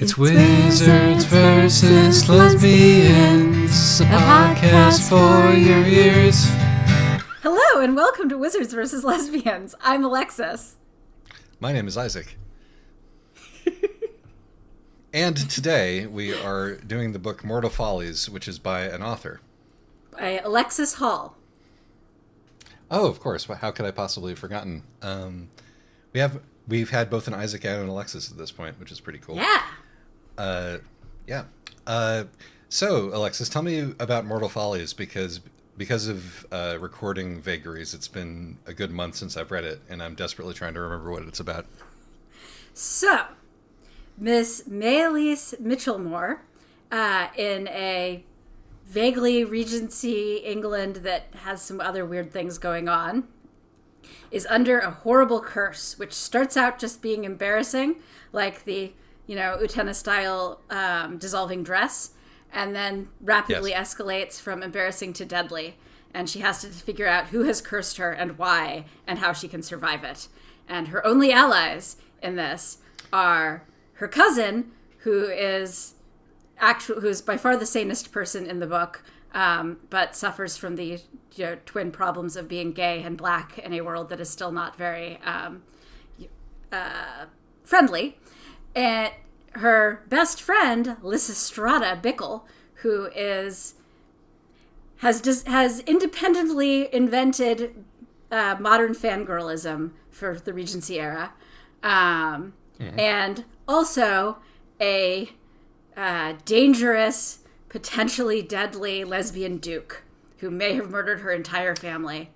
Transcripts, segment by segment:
It's Wizards versus Lesbians, a podcast for your ears. Hello and welcome to Wizards versus Lesbians. I'm Alexis. My name is Isaac. And today we are doing the book Mortal Follies, which is by an author. By Alexis Hall. Oh, of course. How could I possibly have forgotten? We've had both an Isaac and an Alexis at this point, which is pretty cool. Yeah. So, Alexis, tell me about Mortal Follies, because of recording vagaries, it's been a good month since I've read it, and I'm desperately trying to remember what it's about. So, Miss Mayelise Mitchellmore, in a vaguely Regency England that has some other weird things going on, is under a horrible curse, which starts out just being embarrassing, like the Utena-style dissolving dress, and then rapidly escalates from embarrassing to deadly. And she has to figure out who has cursed her and why, and how she can survive it. And her only allies in this are her cousin, who's by far the sanest person in the book, but suffers from the twin problems of being gay and black in a world that is still not very friendly. And her best friend, Lysistrata Bickle, who has independently invented modern fangirlism for the Regency era, and also a dangerous, potentially deadly lesbian duke who may have murdered her entire family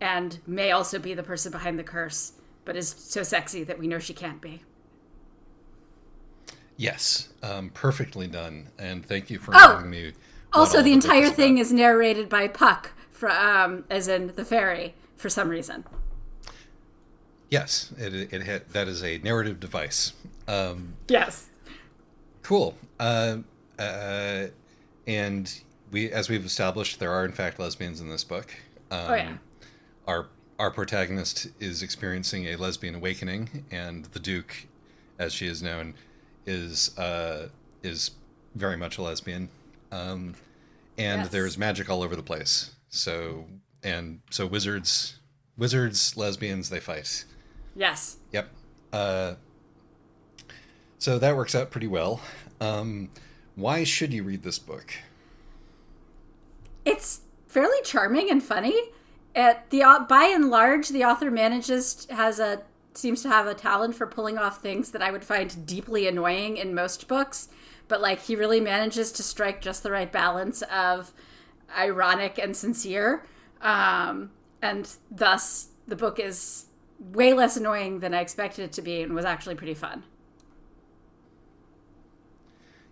and may also be the person behind the curse, but is so sexy that we know she can't be. Yes, perfectly done, and thank you for reminding me. Also, the entire thing is narrated by Puck, as in the fairy, for some reason. Yes, that is a narrative device. Yes. Cool. And as we've established, there are in fact lesbians in this book. Our protagonist is experiencing a lesbian awakening, and the Duke, as she is known, is very much a lesbian. There's magic all over the place. So wizards, lesbians, they fight. Yes. Yep. So that works out pretty well. Why should you read this book? It's fairly charming and funny. By and large, the author seems to have a talent for pulling off things that I would find deeply annoying in most books. But he really manages to strike just the right balance of ironic and sincere. And thus, the book is way less annoying than I expected it to be and was actually pretty fun.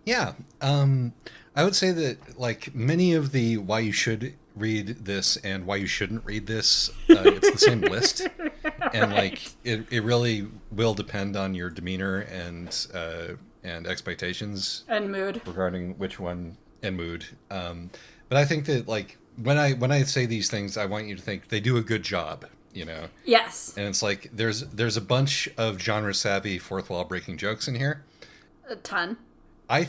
Yeah. I would say that, many of the why you should read this and why you shouldn't read this, it's the same list. And, it really will depend on your demeanor and expectations. And mood. Regarding which one, and mood. But I think that, when I say these things, I want you to think they do a good job, Yes. And it's there's a bunch of genre-savvy, fourth-wall-breaking jokes in here. A ton. I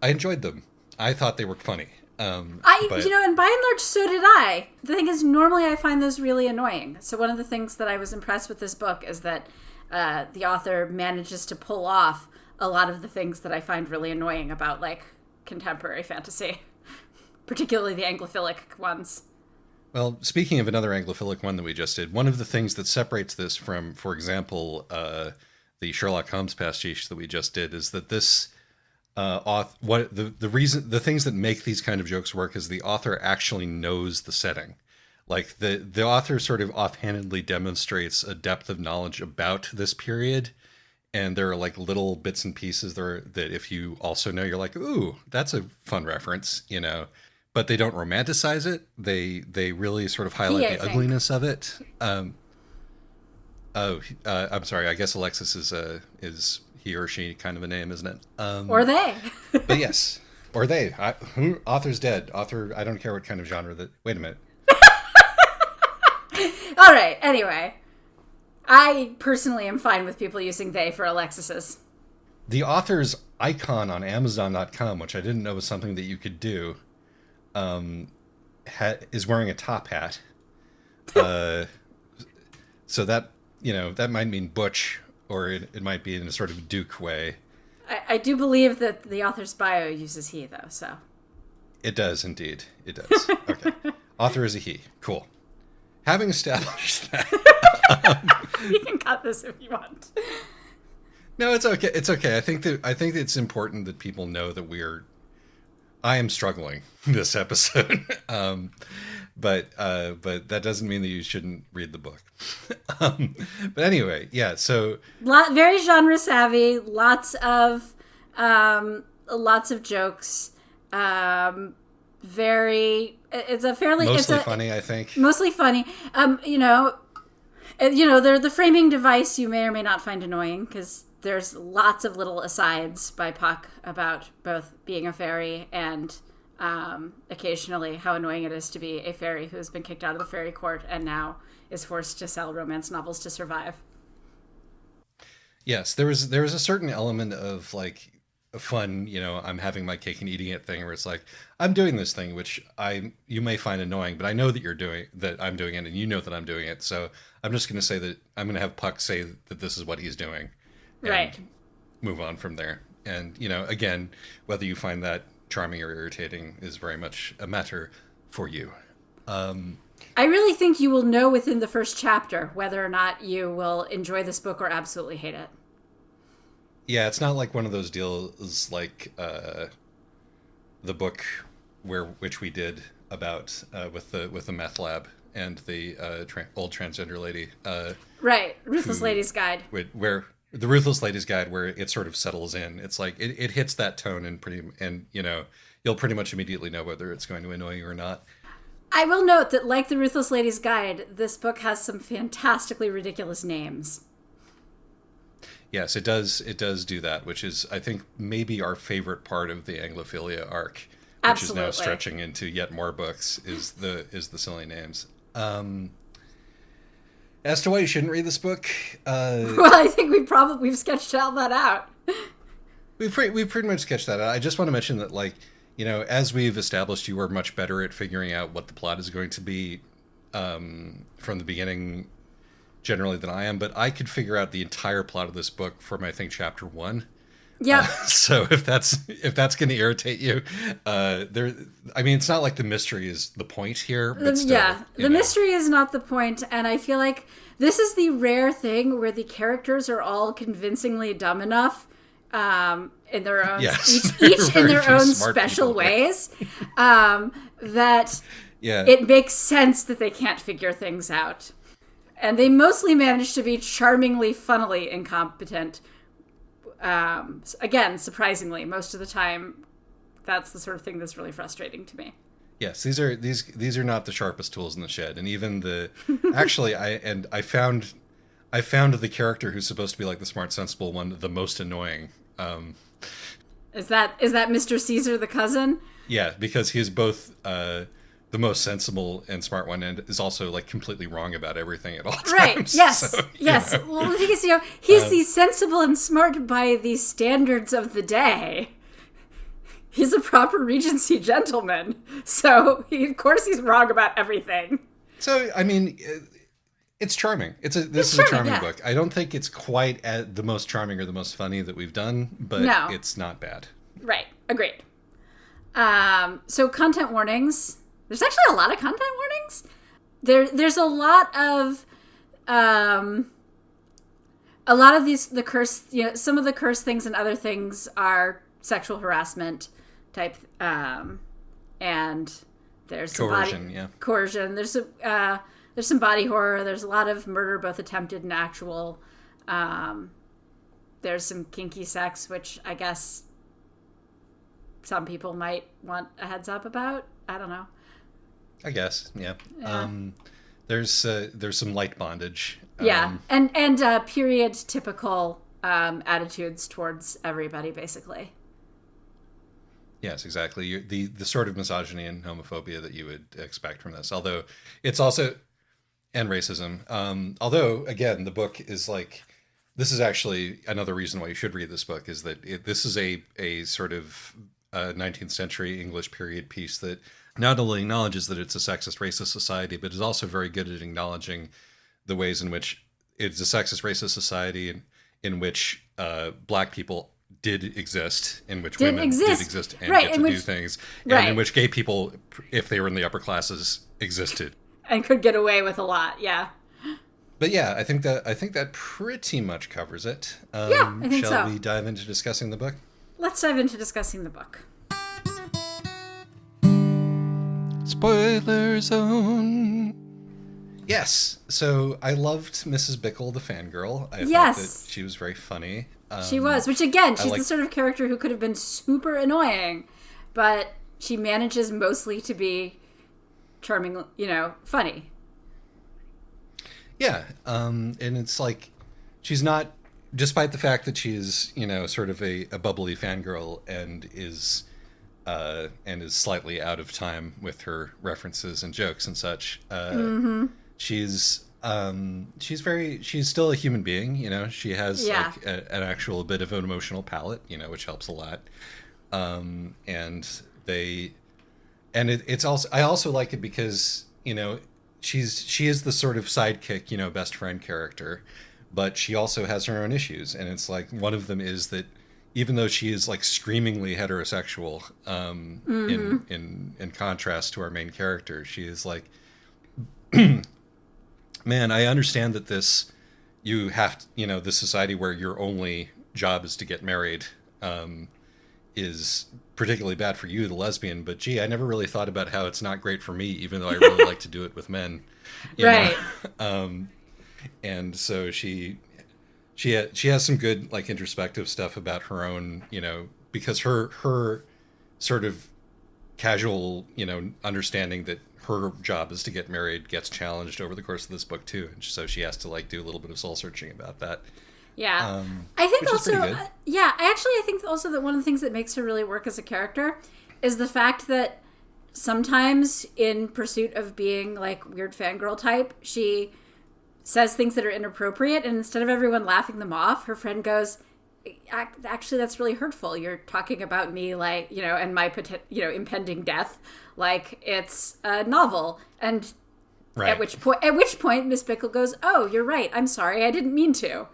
enjoyed them. I thought they were funny. And by and large, so did I. The thing is, normally I find those really annoying. So one of the things that I was impressed with this book is that the author manages to pull off a lot of the things that I find really annoying about, contemporary fantasy, particularly the anglophilic ones. Well, speaking of another anglophilic one that we just did, one of the things that separates this from, for example, the Sherlock Holmes pastiche that we just did is that this the things that make these kind of jokes work is the author actually knows the setting. The author sort of offhandedly demonstrates a depth of knowledge about this period, and there are little bits and pieces there that if you also know, you're like, ooh, that's a fun reference, but they don't romanticize it. They really sort of highlight the ugliness of it. I'm sorry. I guess Alexis is he or she kind of a name, isn't it? Or they. But yes, or they. Author's dead. Author. I don't care what kind of genre that. Wait a minute. All right. Anyway, I personally am fine with people using they for Alexis's. the author's icon on Amazon.com, which I didn't know was something that you could do, is wearing a top hat. So that, that might mean butch, or it might be in a sort of Duke way. I do believe that the author's bio uses he, though, so. It does, indeed. It does. Okay. Author is a he. Cool. Having established that. You can cut this if you want. No, it's okay. It's okay. I think it's important that people know that I am struggling this episode. But that doesn't mean that you shouldn't read the book. But anyway, yeah. So very genre savvy. Lots of jokes. It's a fairly mostly funny, I think. Mostly funny. The framing device you may or may not find annoying because there's lots of little asides by Puck about both being a fairy and occasionally how annoying it is to be a fairy who's been kicked out of the fairy court and now is forced to sell romance novels to survive. Yes, there was a certain element of like fun, I'm having my cake and eating it thing where it's like, I'm doing this thing, which you may find annoying, but I know that I'm doing it and you know that I'm doing it. So I'm just going to say that I'm going to have Puck say that this is what he's doing. Right. Move on from there. And, again, whether you find that charming or irritating is very much a matter for you. I really think you will know within the first chapter whether or not you will enjoy this book or absolutely hate it. Yeah, it's not like one of those deals like the book which we did about with the meth lab and the old transgender lady. Right, Ruthless Lady's Guide. Where the Ruthless Lady's Guide, where it sort of settles in. It's like it hits that tone and you'll pretty much immediately know whether it's going to annoy you or not. I will note that, like the Ruthless Lady's Guide, this book has some fantastically ridiculous names. Yes, it does do that, which is, I think, maybe our favorite part of the anglophilia arc, which is now stretching into yet more books, is the silly names. As to why you shouldn't read this book, well, I think we've sketched all that out. We've pretty much sketched that out. I just want to mention that, like, as we've established, you are much better at figuring out what the plot is going to be from the beginning, generally, than I am. But I could figure out the entire plot of this book from, I think, chapter 1. Yeah. So if that's going to irritate you, it's not like the mystery is the point here. But still, the mystery is not the point, and I feel like this is the rare thing where the characters are all convincingly dumb enough, in their own each in their own special ways, that it makes sense that they can't figure things out, and they mostly manage to be charmingly, funnily incompetent. Again, surprisingly, most of the time, that's the sort of thing that's really frustrating to me. Yes, these are not the sharpest tools in the shed, and even actually, I found the character who's supposed to be like the smart, sensible one the most annoying. Is that Mr. Caesar, the cousin? Yeah, because he's both the most sensible and smart one, and is also like completely wrong about everything at all times. Right. Yes. So, yes. Well, the thing is, he's the sensible and smart by the standards of the day. He's a proper Regency gentleman, so of course he's wrong about everything. So I mean, it's charming. This is a charming book. I don't think it's quite the most charming or the most funny that we've done, but it's not bad. Right. Agreed. So content warnings. There's actually a lot of content warnings. There's a lot of the curse. Some of the curse things and other things are sexual harassment type, and there's some coercion. There's some body horror. There's a lot of murder, both attempted and actual. There's some kinky sex, which I guess some people might want a heads up about. I don't know. I guess, yeah. There's some light bondage. And period typical attitudes towards everybody, basically. Yes, exactly. The sort of misogyny and homophobia that you would expect from this. Although it's also, and racism. Although, again, the book is like, this is actually another reason why you should read this book, is that this is a sort of 19th century English period piece that not only acknowledges that it's a sexist, racist society, but is also very good at acknowledging the ways in which it's a sexist, racist society in which black people did exist, in which women did exist and get to do things, and in which gay people, if they were in the upper classes, existed. And could get away with a lot, yeah. But yeah, I think that pretty much covers it. Yeah, I think so. Shall we dive into discussing the book? Let's dive into discussing the book. Spoiler zone. Yes. So I loved Mrs. Bickle, the fangirl. I thought that she was very funny. She was, which again, she's the sort of character who could have been super annoying, but she manages mostly to be charming, funny. Yeah. And it's like, she's not, despite the fact that she's, sort of a bubbly fangirl and is slightly out of time with her references and jokes and such. She's still a human being, she has like an actual bit of an emotional palate, which helps a lot. It's also, I also like it because, she is the sort of sidekick, best friend character, but she also has her own issues. And it's like, one of them is that even though she is like screamingly heterosexual, in contrast to our main character, she is like, man, I understand that this society where your only job is to get married, is particularly bad for you, the lesbian, but gee, I never really thought about how it's not great for me, even though I really like to do it with men. Right. And so she has some good like introspective stuff about her own, because her sort of casual, understanding that her job is to get married gets challenged over the course of this book too, and so she has to like do a little bit of soul searching about that. Yeah, I think also, I think also that one of the things that makes her really work as a character is the fact that sometimes in pursuit of being like weird fangirl type, she says things that are inappropriate, and instead of everyone laughing them off, her friend goes, actually, that's really hurtful. You're talking about me like, and my impending death like it's a novel. And at which point Miss Bickle goes, oh, you're right. I'm sorry. I didn't mean to.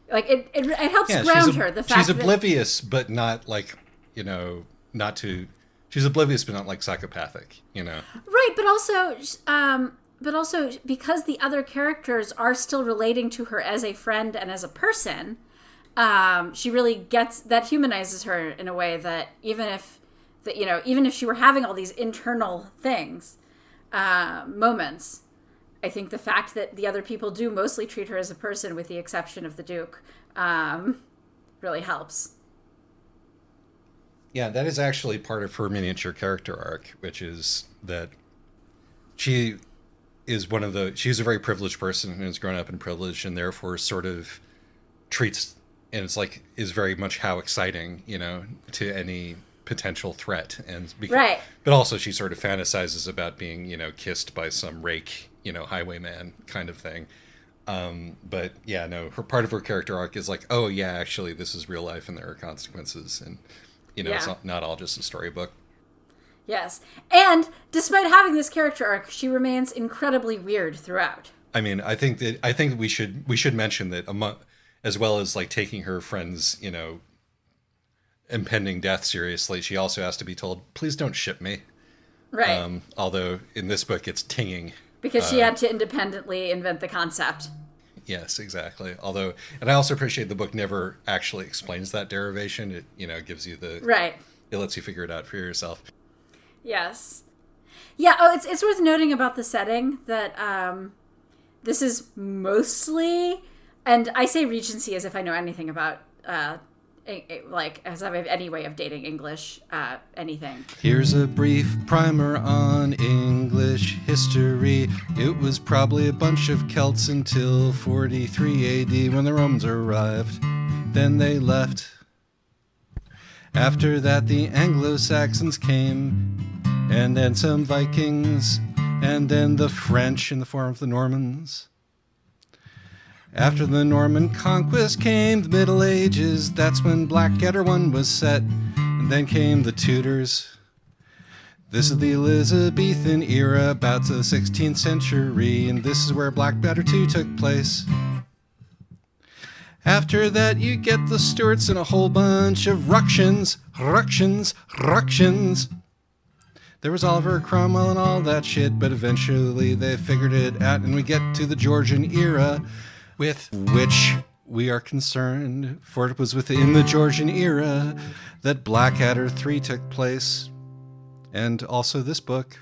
Like it helps ground her. The fact she's oblivious, but not like, she's oblivious, but not like psychopathic, Right. But also because the other characters are still relating to her as a friend and as a person, she really gets that, humanizes her in a way that even if she were having all these internal things, moments, I think the fact that the other people do mostly treat her as a person, with the exception of the Duke, really helps. Yeah, that is actually part of her miniature character arc, which is that she is she's a very privileged person and has grown up in privilege, and therefore sort of treats, and it's like, is very much how exciting, to any potential threat. And right. But also she sort of fantasizes about being, kissed by some rake, highwayman kind of thing. But yeah, no, part of her character arc is like, oh yeah, actually this is real life and there are consequences, and it's not all just a storybook. Yes. And despite having this character arc, she remains incredibly weird throughout. I mean, I think we should mention that as well as like taking her friend's, impending death seriously, she also has to be told, please don't ship me. Right. Although in this book it's tinging. Because she had to independently invent the concept. Yes, exactly. Although, and I also appreciate the book never actually explains that derivation. It, gives you right. It lets you figure it out for yourself. Yes. Yeah. Oh, it's worth noting about the setting that this is mostly, and I say Regency as if I know anything about like as I have any way of dating English anything. Here's a brief primer on English history. It was probably a bunch of Celts until 43 AD when the Romans arrived. Then they left. After that the Anglo-Saxons came, and then some Vikings, and then the French in the form of the Normans. After the Norman conquest came the Middle Ages. That's when Blackadder 1 was set. And then came the Tudors. This is the Elizabethan era, about the 16th century, and this is where Blackadder 2 took place. After that, you get the Stuarts and a whole bunch of ructions. There was Oliver Cromwell and all that shit, but eventually they figured it out, and we get to the Georgian era, with which we are concerned, for it was within the Georgian era that Blackadder 3 took place. And also this book.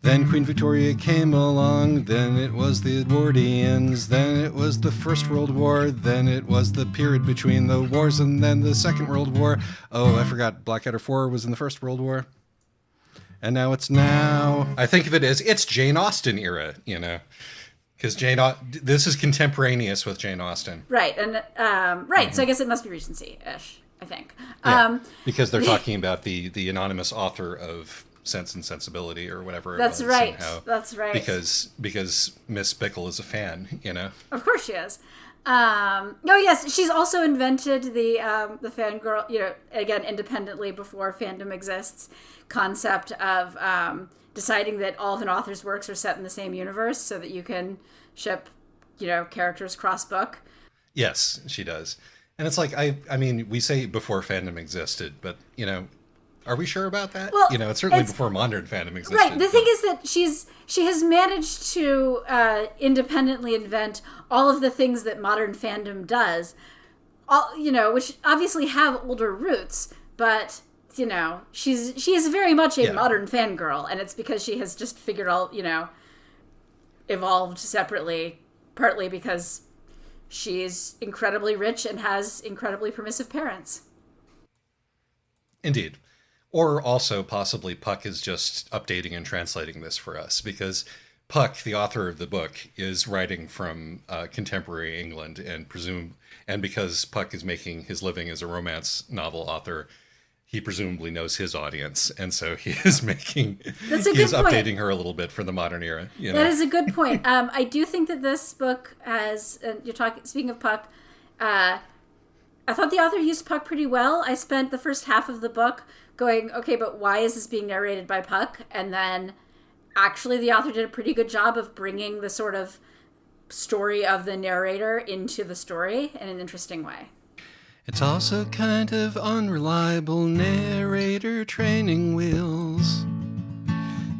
Then Queen Victoria came along, then it was the Edwardians, then it was the First World War, then it was the period between the wars, and then the Second World War. Oh, I forgot, Blackadder 4 was in the First World War. And now I think of it as, it's Jane Austen era, you know. Because this is contemporaneous with Jane Austen. Right, and so I guess it must be Regency-ish, I think. Yeah, because they're talking about the anonymous author of Sense and Sensibility or whatever. That's it was, right. Somehow, that's right. Because Miss Bickle is a fan, you know. Of course she is. Yes, she's also invented the fangirl, you know, again independently before fandom exists, concept of deciding that all of an author's works are set in the same universe so that you can ship, you know, characters cross book. Yes, she does. And it's like, I mean, we say before fandom existed, but, you know, are we sure about that? Well, you know, it's certainly before modern fandom existed. Right. The thing is that she has managed to independently invent all of the things that modern fandom does, all, you know, which obviously have older roots, but, you know, she is very much a modern fangirl, and it's because she has just figured all, you know, evolved separately, partly because she's incredibly rich and has incredibly permissive parents. Indeed. Or also possibly Puck is just updating and translating this for us, because Puck, the author of the book, is writing from contemporary England, and because Puck is making his living as a romance novel author, he presumably knows his audience, and so he is updating her a little bit for the modern era. You know? That is a good point. I do think that this book has, speaking of Puck, I thought the author used Puck pretty well. I spent the first half of the book going, okay, but why is this being narrated by Puck? And then actually the author did a pretty good job of bringing the sort of story of the narrator into the story in an interesting way. It's also kind of unreliable narrator training wheels.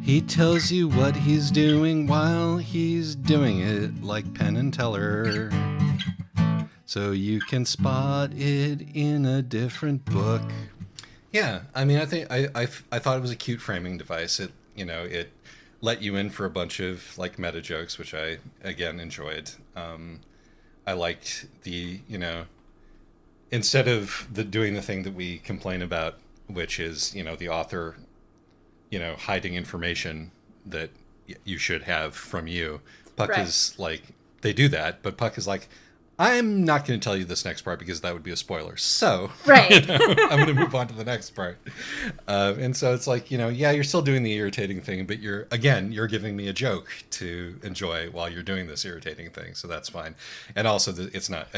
He tells you what he's doing while he's doing it, like Penn and Teller. So you can spot it in a different book. Yeah, I mean, I think I thought it was a cute framing device. It let you in for a bunch of like meta jokes, which I again enjoyed. I liked the, you know, instead of doing the thing that we complain about, which is, you know, the author, you know, hiding information that you should have from you. Puck is like, they do that, but Puck is like, I'm not going to tell you this next part because that would be a spoiler. So, you know, I'm going to move on to the next part. And so it's like, you know, yeah, you're still doing the irritating thing, but you're giving me a joke to enjoy while you're doing this irritating thing. So that's fine. And also it's not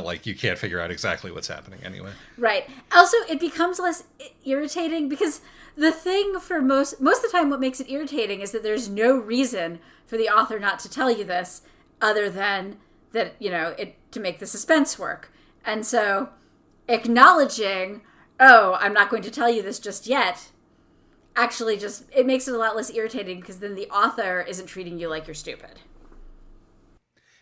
like you can't figure out exactly what's happening anyway. Right. Also, it becomes less irritating because the thing for most of the time, what makes it irritating is that there's no reason for the author not to tell you this other than that, you know, to make the suspense work. And so acknowledging, oh, I'm not going to tell you this just yet, actually just, it makes it a lot less irritating because then the author isn't treating you like you're stupid.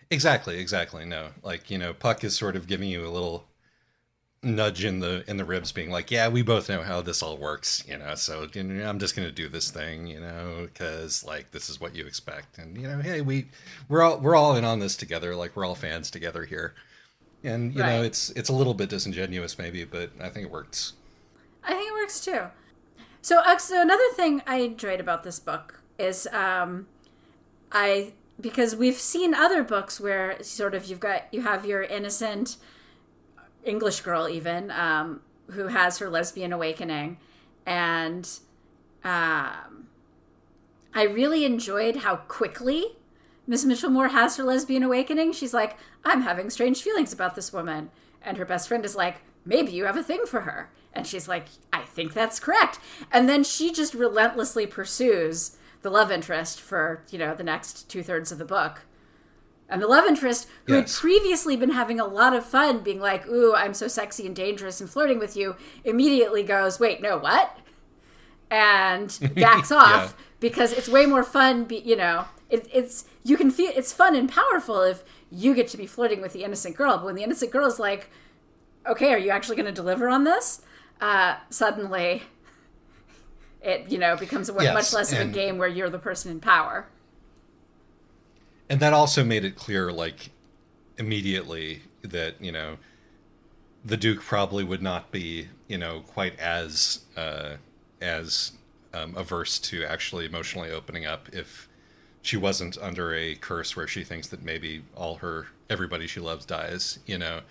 Exactly. No, like, you know, Puck is sort of giving you a little nudge in the ribs, being like, yeah, we both know how this all works, you know, so, you know, I'm just going to do this thing, you know, because like this is what you expect, and, you know, hey, we're all in on this together, like we're all fans together here, and you know, it's a little bit disingenuous maybe, but I think it works. I think it works too. So another thing I enjoyed about this book is because we've seen other books where sort of you have your innocent English girl even, who has her lesbian awakening. And I really enjoyed how quickly Miss Mitchellmore has her lesbian awakening, she's like, I'm having strange feelings about this woman. And her best friend is like, maybe you have a thing for her. And she's like, I think that's correct. And then she just relentlessly pursues the love interest for, the next 2/3 of the book. And the love interest, who had previously been having a lot of fun being like, ooh, I'm so sexy and dangerous and flirting with you, immediately goes, wait, no, what? And backs off because it's way more fun, you can feel it's fun and powerful if you get to be flirting with the innocent girl. But when the innocent girl is like, okay, are you actually going to deliver on this? Suddenly it, becomes much less of a game where you're the person in power. And that also made it clear, like, immediately that, the Duke probably would not be, quite as averse to actually emotionally opening up if she wasn't under a curse where she thinks that maybe everybody she loves dies, To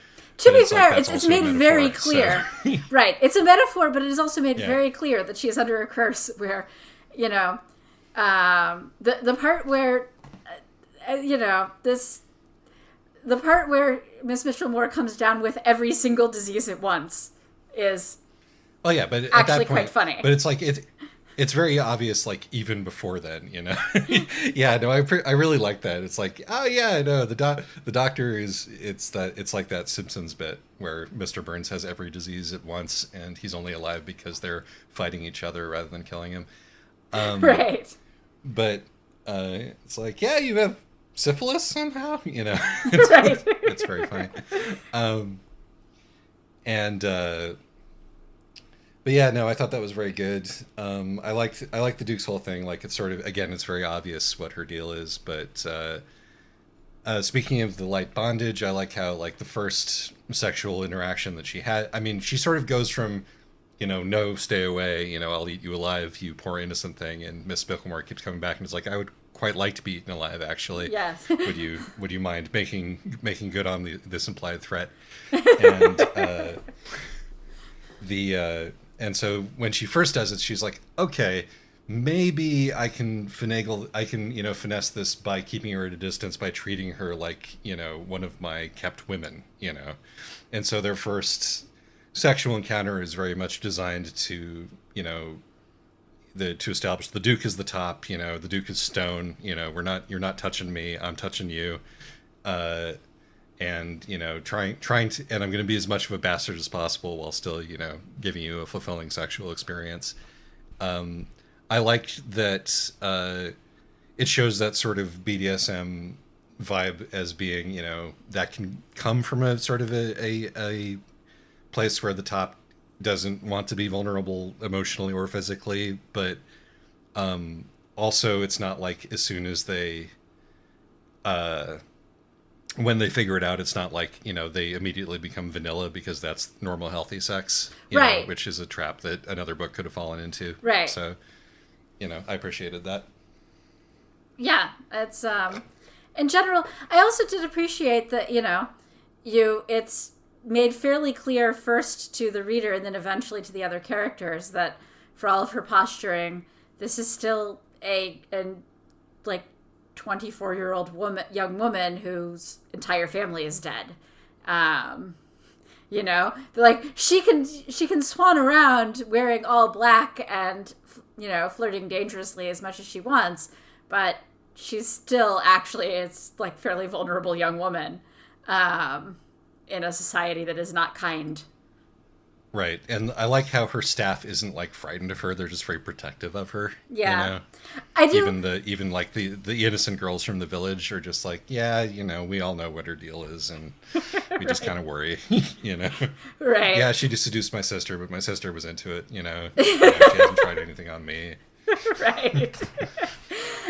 be fair, it's made very clear. So. Right. It's a metaphor, but it is also made very clear that she is under a curse where, the part where, the part where Miss Mitchellmore comes down with every single disease at once is but at actually that point, quite funny. But it's like, it's very obvious, like, even before then, I really like that. It's like, oh yeah, no, the doctor it's like that Simpsons bit where Mr. Burns has every disease at once and he's only alive because they're fighting each other rather than killing him. Right. But it's like, yeah, you have syphilis somehow, Right. It's very funny. But yeah, no, I thought that was very good. I like the Duke's whole thing. Like, it's sort of, again, it's very obvious what her deal is. But speaking of the light bondage, I like how, like, the first sexual interaction that she had, I mean, she sort of goes from, no, stay away, I'll eat you alive, you poor innocent thing. And Miss Bicklemore keeps coming back and is like, I would quite like to be eaten alive, actually. Yes. Would you mind making good on this implied threat? And and so when she first does it, she's like, okay, maybe I can finesse this by keeping her at a distance, by treating her like, one of my kept women, And so their first sexual encounter is very much designed to, to establish the Duke is the top, the Duke is stone, you're not touching me, I'm touching you. And trying to, and I'm going to be as much of a bastard as possible while still giving you a fulfilling sexual experience. I liked that it shows that sort of BDSM vibe as being that can come from a sort of a place where the top doesn't want to be vulnerable emotionally or physically, but also it's not like as soon as they when they figure it out, it's not like, they immediately become vanilla because that's normal, healthy sex, right? Which is a trap that another book could have fallen into. Right. So, I appreciated that. Yeah, it's, in general, I also did appreciate that, it's made fairly clear first to the reader and then eventually to the other characters that for all of her posturing, this is still a 24-year-old young woman whose entire family is dead. Like she can swan around wearing all black and flirting dangerously as much as she wants, but she's still actually it's like fairly vulnerable young woman in a society that is not kind. Right, and I like how her staff isn't like frightened of her; they're just very protective of her. Yeah, I do. Even like the innocent girls from the village are just like, yeah, we all know what her deal is, and we just kind of worry, Right. Yeah, she just seduced my sister, but my sister was into it. She hasn't tried anything on me. Right.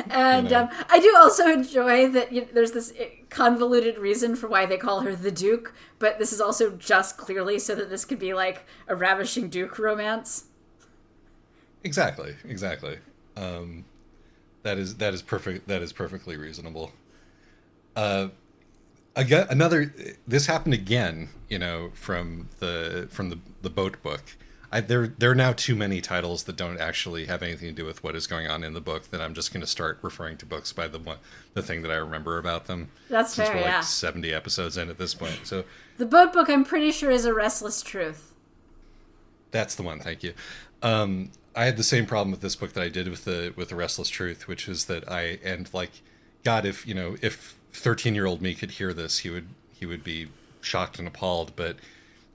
And I do also enjoy that there's this convoluted reason for why they call her the Duke, but this is also just clearly so that this could be like a ravishing Duke romance. Exactly. That is perfect. That is perfectly reasonable. This happened again, from the boat book. there are now too many titles that don't actually have anything to do with what is going on in the book that I'm just going to start referring to books by the thing that I remember about them. That's since fair, we're like yeah. 70 episodes in at this point. So The boat book, I'm pretty sure, is A Restless Truth. that's the one. Thank you. I had the same problem with this book that I did with the Restless Truth, which is that God, if 13-year-old me could hear this, he would be shocked and appalled. But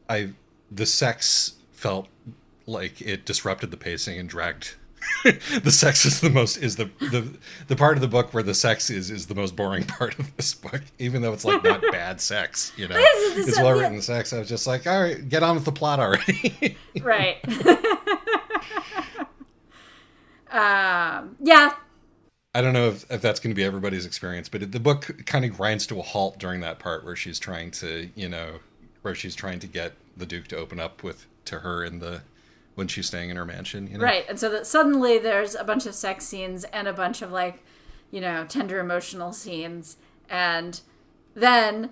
the sex felt like it disrupted the pacing and dragged. The sex is the part of the book where the sex is the most boring part of this book, even though it's like not bad sex, it's well written sex. I was just like, all right, get on with the plot already. Right. Yeah. I don't know if that's going to be everybody's experience, but the book kind of grinds to a halt during that part where she's trying to get the Duke to open up to her when she's staying in her mansion, Right, and so that suddenly there's a bunch of sex scenes and a bunch of tender emotional scenes, and then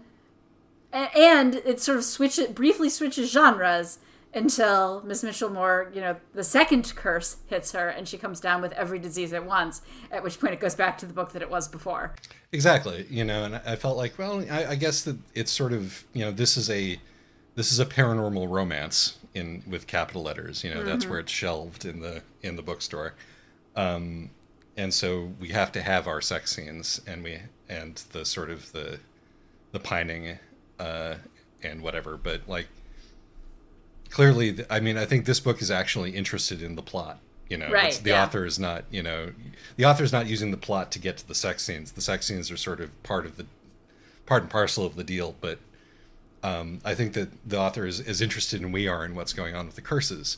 it sort of briefly switches genres until Miss Mitchellmore, the second curse hits her and she comes down with every disease at once, at which point it goes back to the book that it was before. Exactly, and I felt like, well, I guess that it's sort of, this is a paranormal romance with capital letters, that's where it's shelved in the bookstore, and so we have to have our sex scenes and the sort of the pining and whatever, but clearly, I think this book is actually interested in the plot. Right, the author is not using the plot to get to the sex scenes. The sex scenes are sort of part and parcel of the deal, but I think that the author is as interested in we are in what's going on with the curses.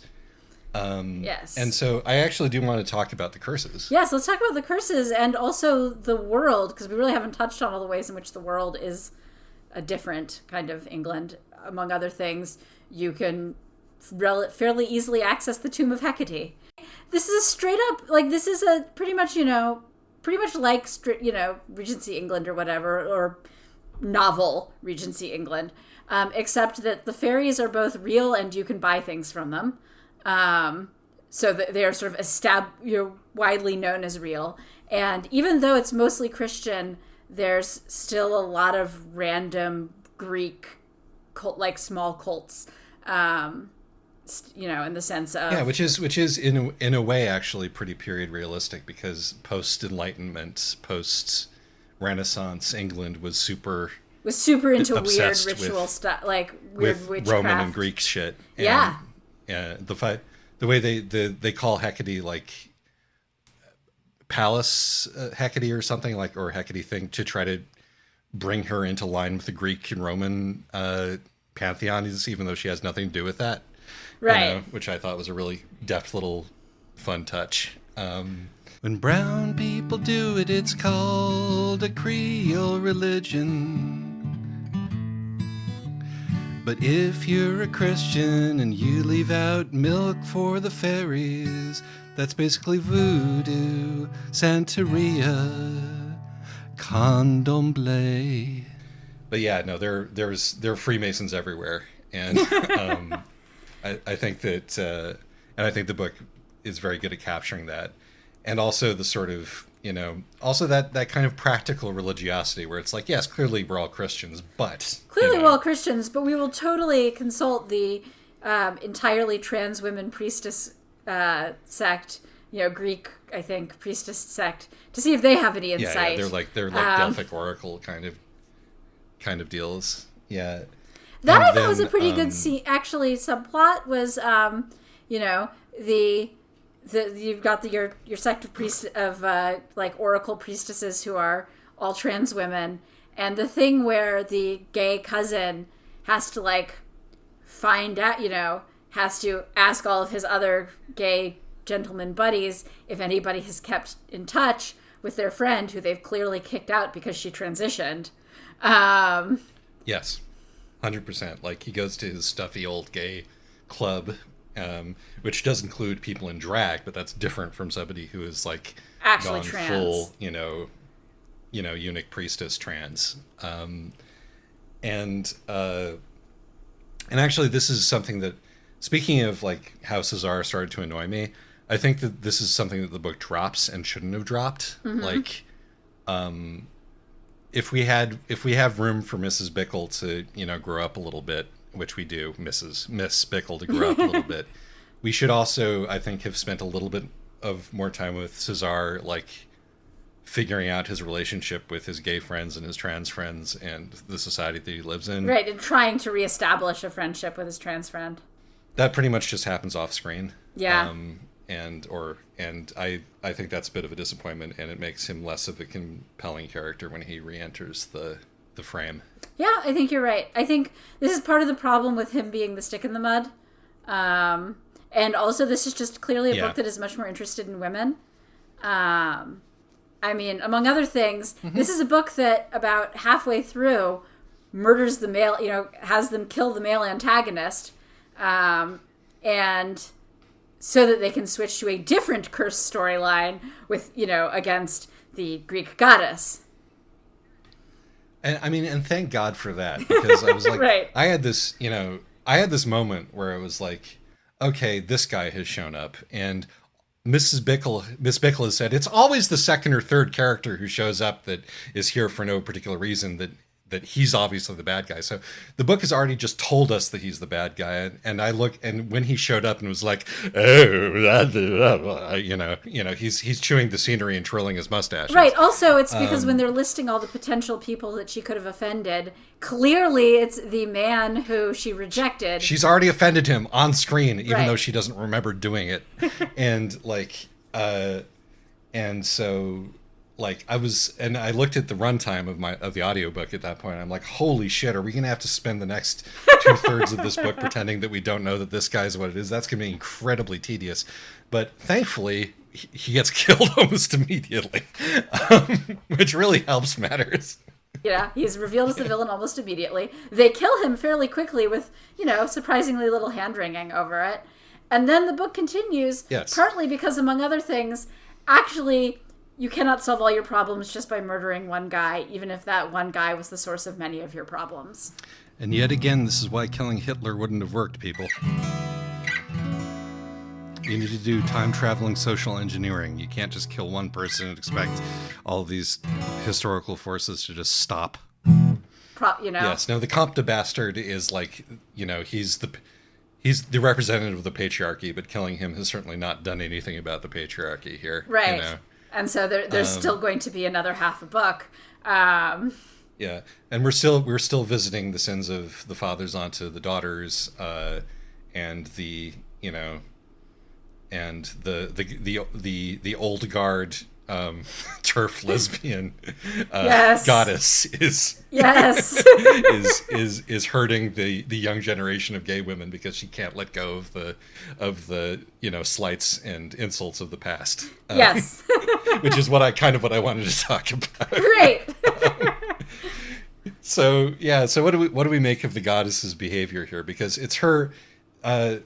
Yes. And so I actually do want to talk about the curses. Yes, let's talk about the curses and also the world, because we really haven't touched on all the ways in which the world is a different kind of England. Among other things, you can fairly easily access the tomb of Hecate. This is a straight up, this is a pretty much like, Regency England or whatever, or novel Regency England, except that the fairies are both real and you can buy things from them. So that they are sort of widely known as real. And even though it's mostly Christian, there's still a lot of random Greek cult, small cults, in the sense of which is in a way actually pretty period realistic, because post Enlightenment, post Renaissance England was super into weird ritual stuff, weird witchcraft, Roman and Greek shit. And, the way they call Hecate Palace Hecate or something, or Hecate thing, to try to bring her into line with the Greek and Roman pantheon, even though she has nothing to do with that. Right. Which I thought was a really deft little fun touch. When brown people do it, it's called a Creole religion. But if you're a Christian and you leave out milk for the fairies, that's basically voodoo, Santeria, Candomblé. But yeah, no, there are Freemasons everywhere, and I think that, and I think the book is very good at capturing that, and also the sort of, also that kind of practical religiosity where it's like, yes, clearly we're all Christians, but we're all Christians, but we will totally consult the entirely trans women priestess sect, Greek, I think, priestess sect, to see if they have any insight. Yeah, they're like Delphic oracle kind of deals. Yeah. That I thought was a pretty good scene. Actually, subplot was, you've got your sect of oracle priestesses who are all trans women, and the thing where the gay cousin has to find out, has to ask all of his other gay gentleman buddies if anybody has kept in touch with their friend who they've clearly kicked out because she transitioned. Yes. 100%. He goes to his stuffy old gay club, which does include people in drag, but that's different from somebody who is actually gone trans. Full, eunuch priestess trans. And actually, this is something that speaking of like how Cesar started to annoy me, I think that this is something that the book drops and shouldn't have dropped. Like, if we have room for Mrs. Bickle to, grow up a little bit, which we do, Miss Bickle to grow up a little bit, we should also, I think, have spent a little bit of more time with Cesar, like figuring out his relationship with his gay friends and his trans friends and the society that he lives in. Right, and trying to reestablish a friendship with his trans friend. That pretty much just happens off screen. Yeah. And I think that's a bit of a disappointment, and it makes him less of a compelling character when he re-enters the frame. Yeah, I think you're right. I think this is part of the problem with him being the stick in the mud. And also, this is just clearly a book that is much more interested in women. I mean, among other things, this is a book that about halfway through murders the male, has them kill the male antagonist. And so that they can switch to a different curse storyline with, against the Greek goddess. And I mean, and thank God for that, because I was like, right. I had this moment where I was like, okay, this guy has shown up, and Miss Bickle has said it's always the second or third character who shows up that is here for no particular reason, that he's obviously the bad guy. So the book has already just told us that he's the bad guy. And and when he showed up and was like, he's chewing the scenery and twirling his mustache. Right. Also, it's because when they're listing all the potential people that she could have offended, clearly it's the man who she rejected. She's already offended him on screen, even though she doesn't remember doing it. And so I looked at the runtime of the audiobook at that point. I'm like, holy shit, are we going to have to spend the next 2/3 of this book pretending that we don't know that this guy's what it is? That's going to be incredibly tedious. But thankfully, he gets killed almost immediately, which really helps matters. Yeah, he's revealed as the villain almost immediately. They kill him fairly quickly with, surprisingly little hand-wringing over it. And then the book continues, partly because, among other things, actually, you cannot solve all your problems just by murdering one guy, even if that one guy was the source of many of your problems. And yet again, this is why killing Hitler wouldn't have worked, people. You need to do time-traveling social engineering. You can't just kill one person and expect all of these historical forces to just stop. Yes, no, the Comte de Bastard is he's the representative of the patriarchy, but killing him has certainly not done anything about the patriarchy here. Right. And so there's still going to be another half a book. Yeah, and we're still visiting the sins of the fathers onto the daughters, and the old guard turf lesbian goddess is is hurting the young generation of gay women because she can't let go of the slights and insults of the past. Yes. Which is what I wanted to talk about. Great. So what do we make of the goddess's behavior here? Because it's her. The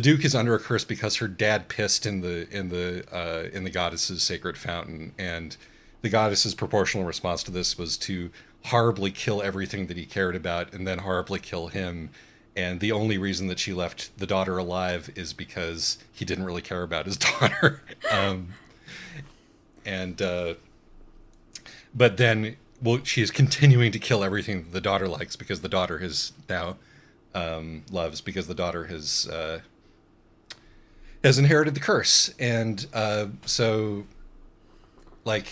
Duke is under a curse because her dad pissed in the goddess's sacred fountain, and the goddess's proportional response to this was to horribly kill everything that he cared about, and then horribly kill him. And the only reason that she left the daughter alive is because he didn't really care about his daughter. But then, she is continuing to kill everything that the daughter likes because the daughter has now. Loves because the daughter has inherited the curse, and so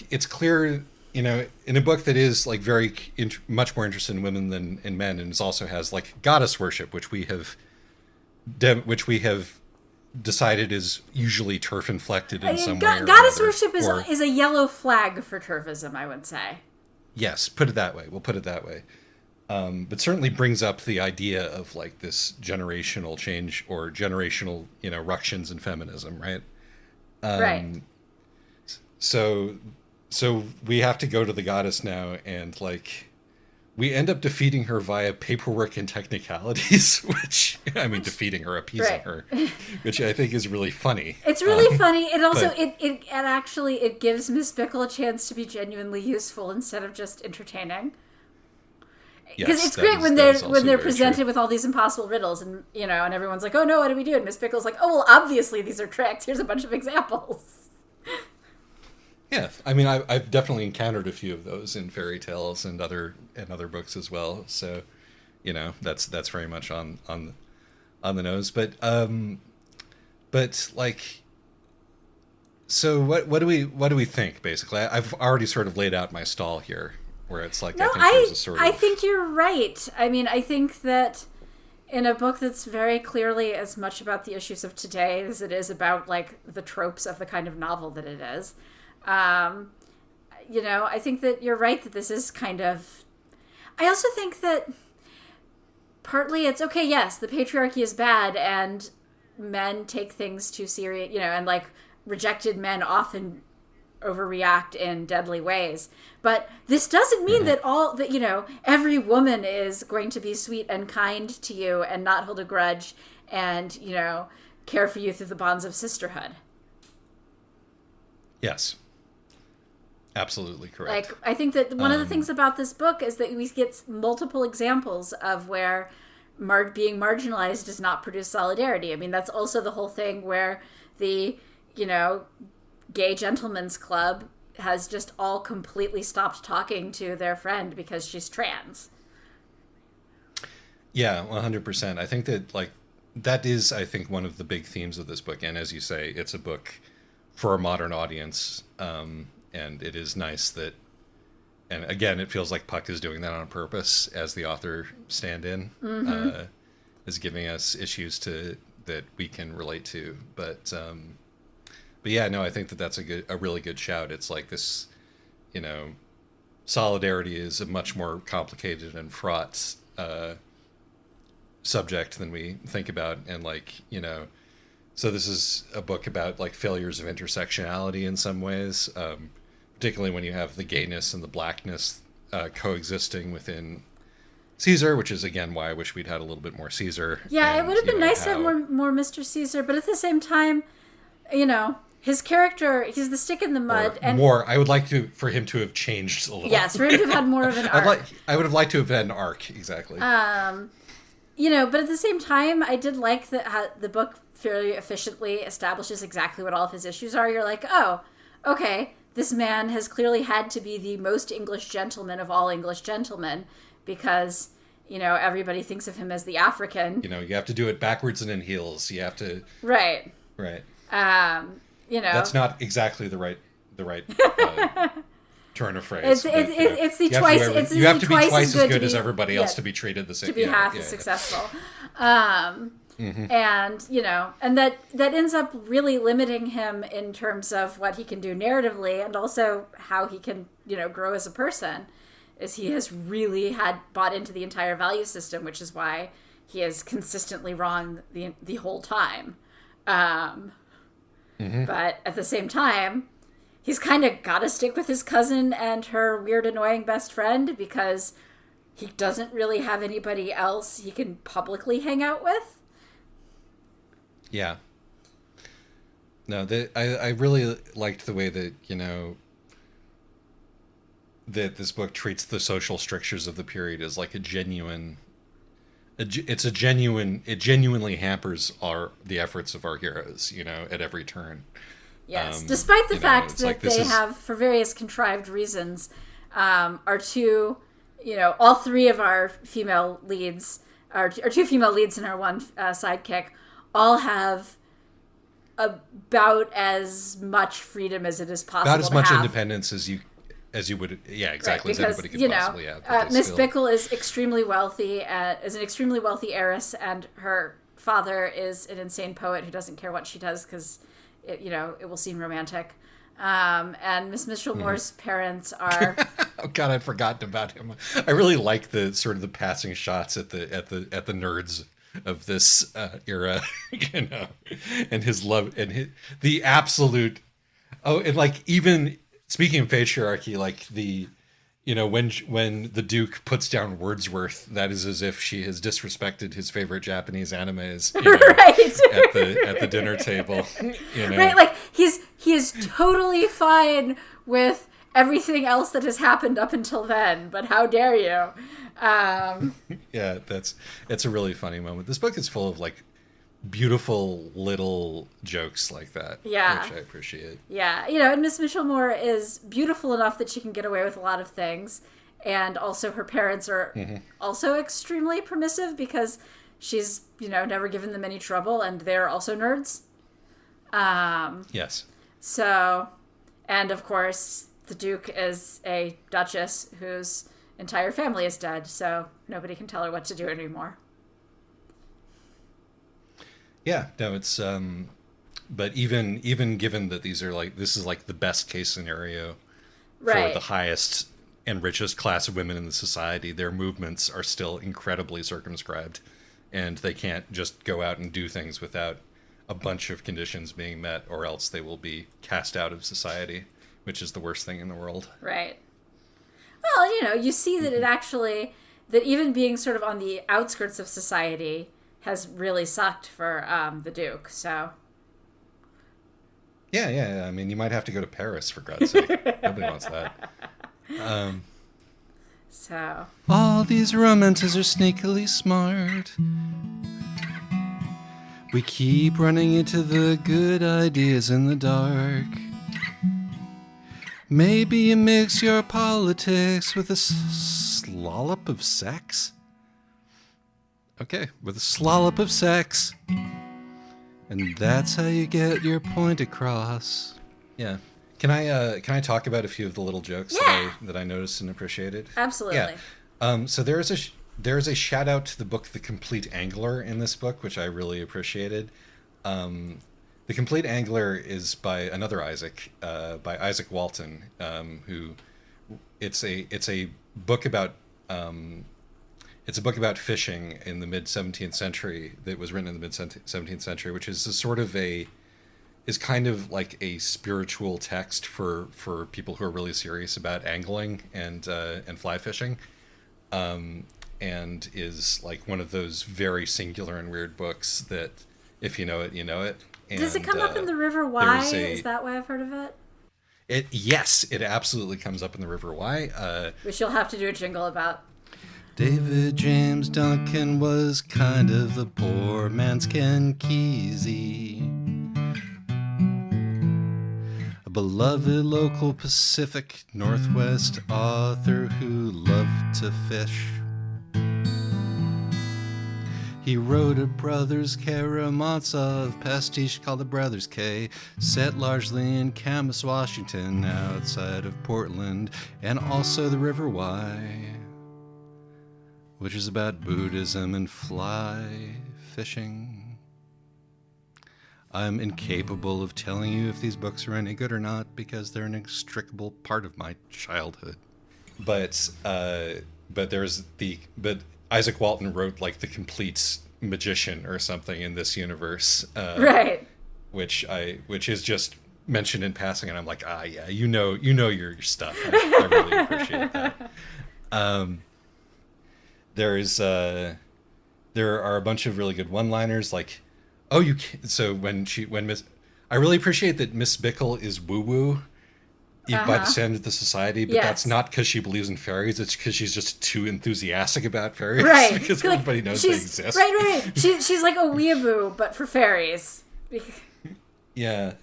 it's clear, in a book that is very much more interested in women than in men, and it also has goddess worship, which we have decided is usually turf inflected in some way. Goddess worship is a yellow flag for turfism, I would say. Yes, put it that way. We'll put it that way. But certainly brings up the idea of this generational change or generational, ructions in feminism, right? Right. So we have to go to the goddess now, and we end up defeating her via paperwork and technicalities, which defeating her, appeasing her, which I think is really funny. It's really funny. It also it gives Miss Bickle a chance to be genuinely useful instead of just entertaining. because Yes, it's great when that is they're also very presented true. with all these impossible riddles, and and everyone's like, "Oh no, what do we do?" And Miss Pickle's like, "Oh well, obviously these are tricks. Here's a bunch of examples." Yeah, I mean, I've definitely encountered a few of those in fairy tales and other books as well. So, that's very much on the nose. But like, so what do we think? Basically, I've already sort of laid out my stall here, where it's like No, I think there's a sort of I think you're right. I mean, I think that in a book that's very clearly as much about the issues of today as it is about like the tropes of the kind of novel that it is. I think that you're right that this is kind of. I also think that partly it's okay. Yes, the patriarchy is bad, and men take things too serious. And like rejected men often overreact in deadly ways. But this doesn't mean that every woman is going to be sweet and kind to you and not hold a grudge and care for you through the bonds of sisterhood. Yes. Absolutely correct. Like, I think that one of the things about this book is that we get multiple examples of where being marginalized does not produce solidarity. I mean, that's also the whole thing where the, gay gentlemen's club has just all completely stopped talking to their friend because she's trans. Yeah, 100%. I think that, like, that is, I think, one of the big themes of this book. And as you say, it's a book for a modern audience. And it is nice that, and again, it feels like Puck is doing that on purpose as the author stand-in, is giving us issues that we can relate to. But yeah, no, I think that's a really good shout. It's like this, solidarity is a much more complicated and fraught subject than we think about, and so this is a book about like failures of intersectionality in some ways. Particularly when you have the gayness and the blackness coexisting within Caesar, which is, again, why I wish we'd had a little bit more Caesar. Yeah, and, it would have been nice to have more Mr. Caesar, but at the same time, his character, he's the stick in the mud. And more, I would like for him to have changed a little. Yes, for him to have had more of an arc. I would have liked to have had an arc, exactly. But at the same time, I did like that the book fairly efficiently establishes exactly what all of his issues are. You're like, oh, okay, this man has clearly had to be the most English gentleman of all English gentlemen because, everybody thinks of him as the African. You have to do it backwards and in heels. You have to... Right. Right. That's not exactly the right turn of phrase. It's the twice. You have to be twice as good as everybody else to be treated the same. To be half as successful. And and that ends up really limiting him in terms of what he can do narratively and also how he can grow as a person, is he has really had bought into the entire value system, which is why he is consistently wrong the whole time. But at the same time, he's kind of got to stick with his cousin and her weird, annoying best friend because he doesn't really have anybody else he can publicly hang out with. Yeah. No, I really liked the way that, that this book treats the social strictures of the period as like it genuinely hampers the efforts of our heroes, at every turn. Yes, despite the fact that they have, for various contrived reasons, our two, all three of our female leads, our two female leads and our one sidekick, all have about as much freedom as it is possible about as much have. Independence as you would, yeah, exactly, right, because, as anybody could possibly have. Miss Bickle is extremely wealthy, is an extremely wealthy heiress, and her father is an insane poet who doesn't care what she does because, it will seem romantic. And Miss Mitchell-Moore's parents are. Oh God, I'd forgotten about him. I really like the sort of the passing shots at the nerds of this era, and his love and the absolute. Oh, and like even speaking of patriarchy, like the, when the Duke puts down Wordsworth, that is as if she has disrespected his favorite Japanese animes, right. at the dinner table, Right, like he is totally fine with everything else that has happened up until then, but how dare you? Yeah, it's a really funny moment. This book is full of like beautiful little jokes like that, Yeah. which I appreciate. Yeah, you know, and Miss Mitchellmore is beautiful enough that she can get away with a lot of things. And also her parents are also extremely permissive because she's, you know, never given them any trouble and they're also nerds. Yes. So, and of course, the Duke is a duchess whose entire family is dead, so nobody can tell her what to do anymore. Yeah, no, it's but even given that this is like the best case scenario for the highest and richest class of women in the society, their movements are still incredibly circumscribed, and they can't just go out and do things without a bunch of conditions being met, or else they will be cast out of society, which is the worst thing in the world. Right. Well, you know, you see that it actually, that even being sort of on the outskirts of society has really sucked for the Duke, so. Yeah. I mean, you might have to go to Paris, for God's sake. Nobody wants that. So. All these romances are sneakily smart. We keep running into the good ideas in the dark. Maybe you mix your politics with a slollop of sex? Okay, with a slollop of sex. And that's how you get your point across. Yeah. Can I talk about a few of the little jokes that I noticed and appreciated? Absolutely. Yeah. So there is a shout out to the book The Complete Angler in this book, which I really appreciated. The Complete Angler is by another Isaac, by Isaac Walton, who it's a book about fishing in the mid 17th century that was written in the mid 17th century, which is is kind of like a spiritual text for people who are really serious about angling and fly fishing, and is like one of those very singular and weird books that if you know it, you know it. And, does it come up in the River Wye? Is that why I've heard of it? Yes, it absolutely comes up in the River Wye. Which you'll have to do a jingle about. David James Duncan was kind of the poor man's Ken Kesey. A beloved local Pacific Northwest author who loved to fish. He wrote a Brothers Karamazov pastiche called The Brothers K, set largely in Camas, Washington, outside of Portland, and also the River Wye, which is about Buddhism and fly fishing. I'm incapable of telling you if these books are any good or not because they're an inextricable part of my childhood. But Isaac Walton wrote like The Complete Magician or something in this universe, right? Which is just mentioned in passing, and I'm like, yeah, you know your stuff. I really appreciate that. There are a bunch of really good one-liners, like, oh, you can't. So I really appreciate that Miss Bickle is woo-woo. By the standard of the society, but that's not because she believes in fairies. It's because she's just too enthusiastic about fairies, right? Because everybody knows they exist. Right. She's like a weeaboo, but for fairies. Yeah.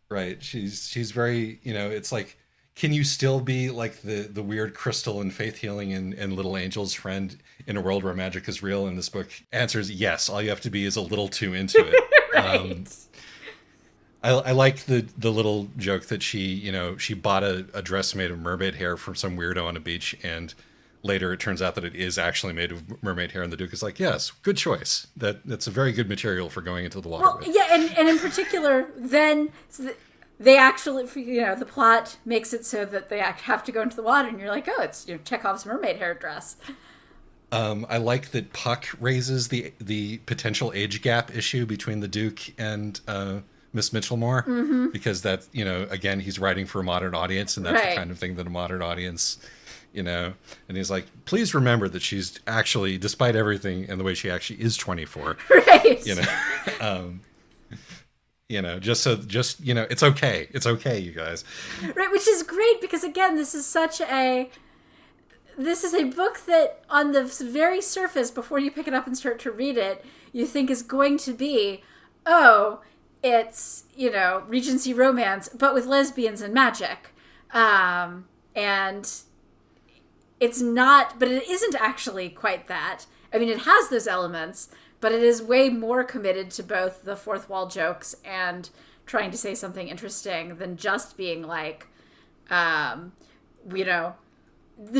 Right. She's very, it's like, can you still be like the weird crystal and faith healing and little angel's friend in a world where magic is real? And this book answers yes. All you have to be is a little too into it. Right. I like the little joke that she bought a dress made of mermaid hair from some weirdo on a beach, and later it turns out that it is actually made of mermaid hair, and the Duke is like, yes, good choice. That's a very good material for going into the water with. Yeah, and in particular, then they actually, the plot makes it so that they have to go into the water, and you're like, oh, it's Chekhov's mermaid hair dress. I like that Puck raises the potential age gap issue between the Duke and Miss Mitchellmore, because that, again, he's writing for a modern audience, and that's the kind of thing that a modern audience, and he's like, please remember that she's actually, despite everything and the way she actually is 24, right? It's okay, you guys. Right, which is great because again, this is such a this is a book that on the very surface, before you pick it up and start to read it, you think is going to be, oh, it's, Regency romance, but with lesbians and magic. And it's not, but it isn't actually quite that. I mean, it has those elements, but it is way more committed to both the fourth wall jokes and trying to say something interesting than just being like, than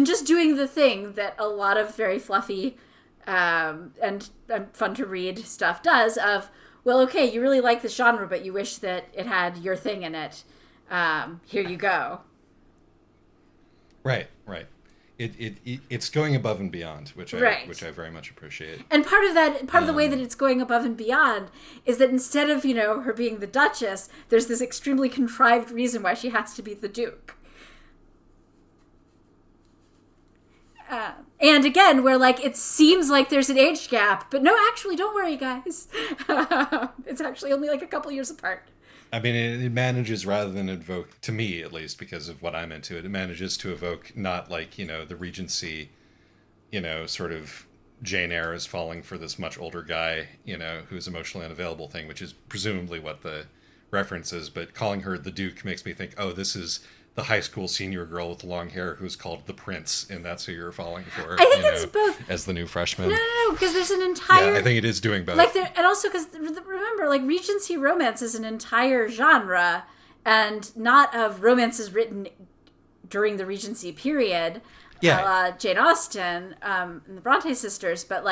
just doing the thing that a lot of very fluffy and fun to read stuff does of, well, okay, you really like this genre, but you wish that it had your thing in it. Here you go. Right. It's going above and beyond, which I very much appreciate. And part of the way that it's going above and beyond is that instead of, her being the Duchess, there's this extremely contrived reason why she has to be the Duke. And again, where it seems like there's an age gap, but no, actually, don't worry, guys. It's actually only a couple years apart. I mean, it manages, rather than evoke, to me at least, because of what I'm into, it manages to evoke not the Regency, sort of Jane Eyre is falling for this much older guy, who's emotionally unavailable thing, which is presumably what the reference is, but calling her the Duke makes me think, oh, this is the high school senior girl with the long hair who's called the Prince, and that's who you're falling for. I think it's both. As the new freshman. No, because there's an entire... Yeah, I think it is doing both. And also because, remember, Regency romance is an entire genre, and not of romances written during the Regency period, Jane Austen and the Bronte sisters, but,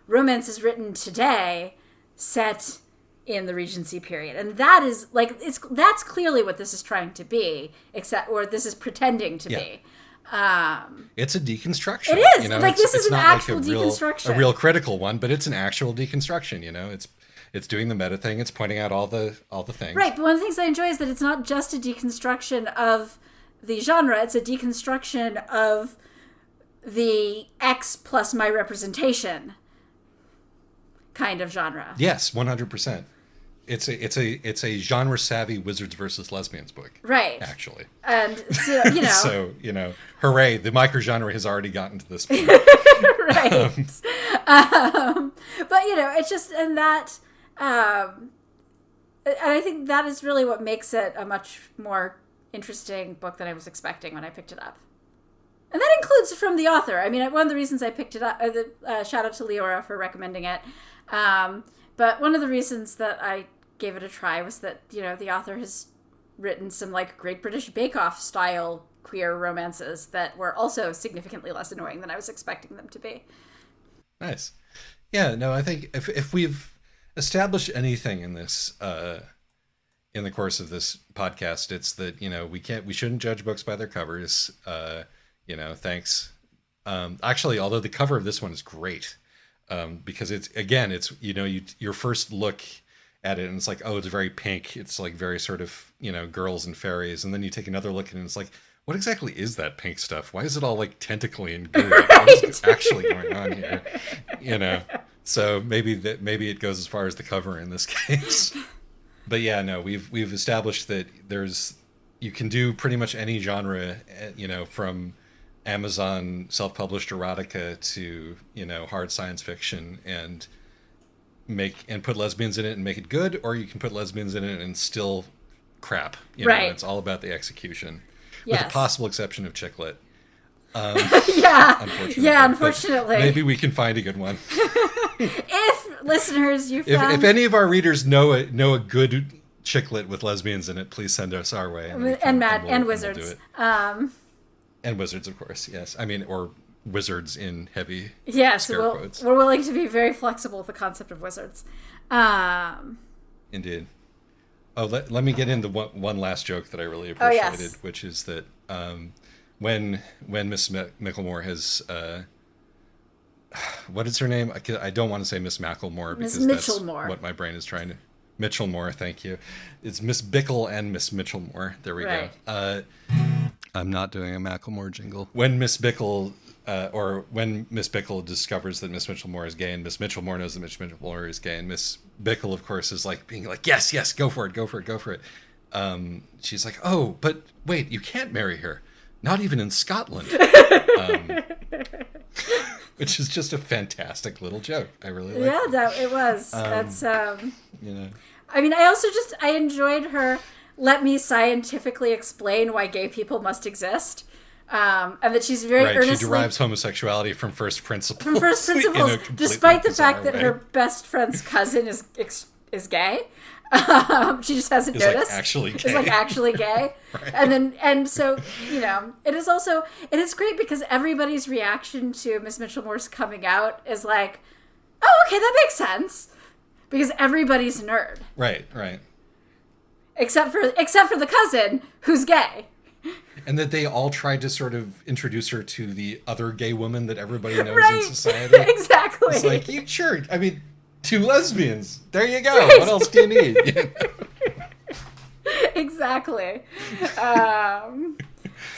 romances written today set in the Regency period. And that is that's clearly what this is trying to be, or this is pretending to be. It's a deconstruction. It is. This is an actual deconstruction. A real critical one, but it's an actual deconstruction, It's doing the meta thing, it's pointing out all the things. Right, but one of the things I enjoy is that it's not just a deconstruction of the genre, it's a deconstruction of the X plus my representation kind of genre. Yes, 100%. It's a genre savvy wizards versus lesbians book. Right. Actually. And so, so, hooray, the microgenre has already gotten to this point. Right. But it's just, and that and I think that is really what makes it a much more interesting book than I was expecting when I picked it up. And that includes from the author. I mean, one of the reasons I picked it up, shout out to Leora for recommending it. But one of the reasons that I gave it a try was that, the author has written some Great British Bake Off style queer romances that were also significantly less annoying than I was expecting them to be. Nice. Yeah, no, I think if we've established anything in this, in the course of this podcast, it's that, we shouldn't judge books by their covers. Thanks. Actually, although the cover of this one is great, because it's your first look at it and it's oh, it's very pink. It's very sort of, girls and fairies. And then you take another look at it and it's what exactly is that pink stuff? Why is it all tentacly and gooey? Right. What is actually going on here? So maybe it goes as far as the cover in this case. But yeah, no, we've established that you can do pretty much any genre, from Amazon self-published erotica to, hard science fiction and put lesbians in it and make it good, or you can put lesbians in it and still crap. Right. It's all about the execution. Yes. With the possible exception of chick lit. Yeah. Unfortunately. Yeah, unfortunately. But maybe we can find a good one. If listeners, you found... If any of our readers know a good chick lit with lesbians in it, please send us our way. And wizards. We'll do it. And wizards, of course, yes. I mean, or wizards in heavy scare quotes. We're willing to be very flexible with the concept of wizards. Indeed. Oh, let me get into one last joke that I really appreciated, which is that when Miss Micklemore has... what is her name? I don't want to say Miss Macklemore because that's what my brain is trying to... Mitchellmore, thank you. It's Miss Bickle and Miss Mitchellmore. There we go. I'm not doing a Macklemore jingle. When Miss Bickle, when Miss Bickle discovers that Miss Mitchellmore is gay, and Miss Mitchellmore knows that Miss Mitchellmore is gay, and Miss Bickle, of course, is being yes, go for it. She's oh, but wait, you can't marry her. not even in Scotland. Which is just a fantastic little joke. I really like it. Yeah, it was. That's You know. I mean, I enjoyed her let me scientifically explain why gay people must exist. And that she's very earnestly... She derives homosexuality from first principles. From first principles, despite the fact that her best friend's cousin is gay. She just hasn't noticed. Is actually gay. Right. And so, you know, it is great because everybody's reaction to Miss Mitchellmore's coming out is like, oh, okay, that makes sense. Because everybody's a nerd. Right. Except for the cousin who's gay. And that they all tried to sort of introduce her to the other gay woman that everybody knows in society. Exactly. It's like, sure, I mean, 2 lesbians. There you go. What else do you need? You know? Exactly.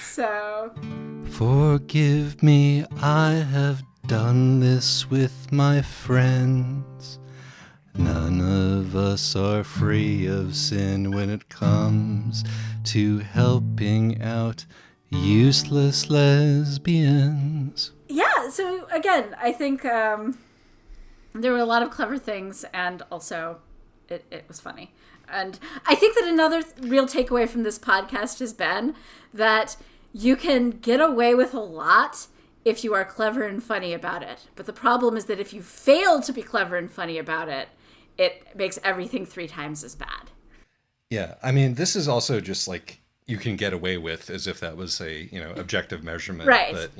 So. Forgive me, I have done this with my friends. None of us are free of sin when it comes to helping out useless lesbians. Yeah, so again, I think there were a lot of clever things, and also it was funny. And I think that another real takeaway from this podcast has been that you can get away with a lot if you are clever and funny about it. But the problem is that if you fail to be clever and funny about it, it makes everything 3 times as bad. Yeah, I mean, this is also just like you can get away with, as if that was a objective measurement, right? But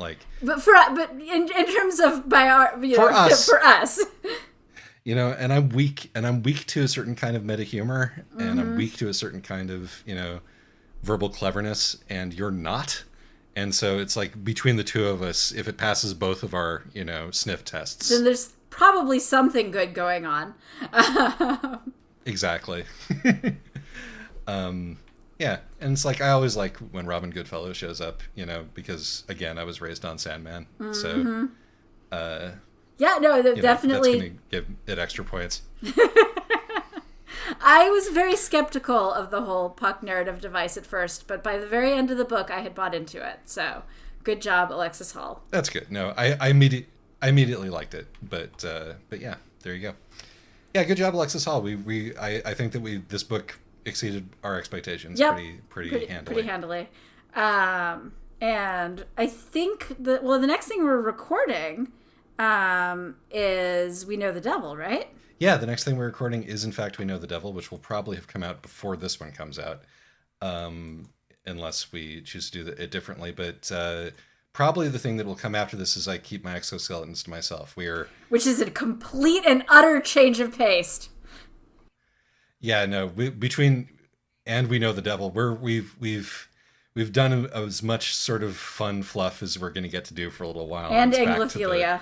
in terms of for us, and I'm weak to a certain kind of meta humor, and I'm weak to a certain kind of verbal cleverness, and you're not. And so it's like between the two of us, if it passes both of our sniff tests, then there's probably something good going on. Exactly. Yeah, and it's like I always like when Robin Goodfellow shows up, because again I was raised on Sandman, so yeah, no, definitely that's gonna give it extra points. I was very skeptical of the whole Puck narrative device at first, but by the very end of the book, I had bought into it. So, good job, Alexis Hall. That's good. No, I immediately liked it, but yeah, there you go. Yeah, good job, Alexis Hall. I think that this book exceeded our expectations. Yep. pretty handily. Pretty handily. And I think the next thing we're recording is We Know the Devil, right? Yeah, the next thing we're recording is, in fact, We Know the Devil, which will probably have come out before this one comes out, unless we choose to do it differently. But probably the thing that will come after this is I Keep My Exoskeletons to Myself. Which is a complete and utter change of pace. Yeah, no. Between and We Know the Devil, we've done as much sort of fun fluff as we're going to get to do for a little while. And anglophilia.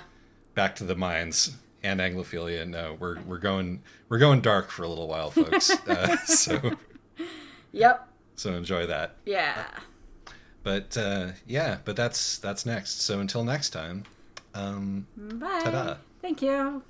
Back to the mines. And anglophilia. No, we're going dark for a little while, folks. So. Yep. So enjoy that. Yeah. But that's next. So until next time. Bye. Ta-da. Thank you.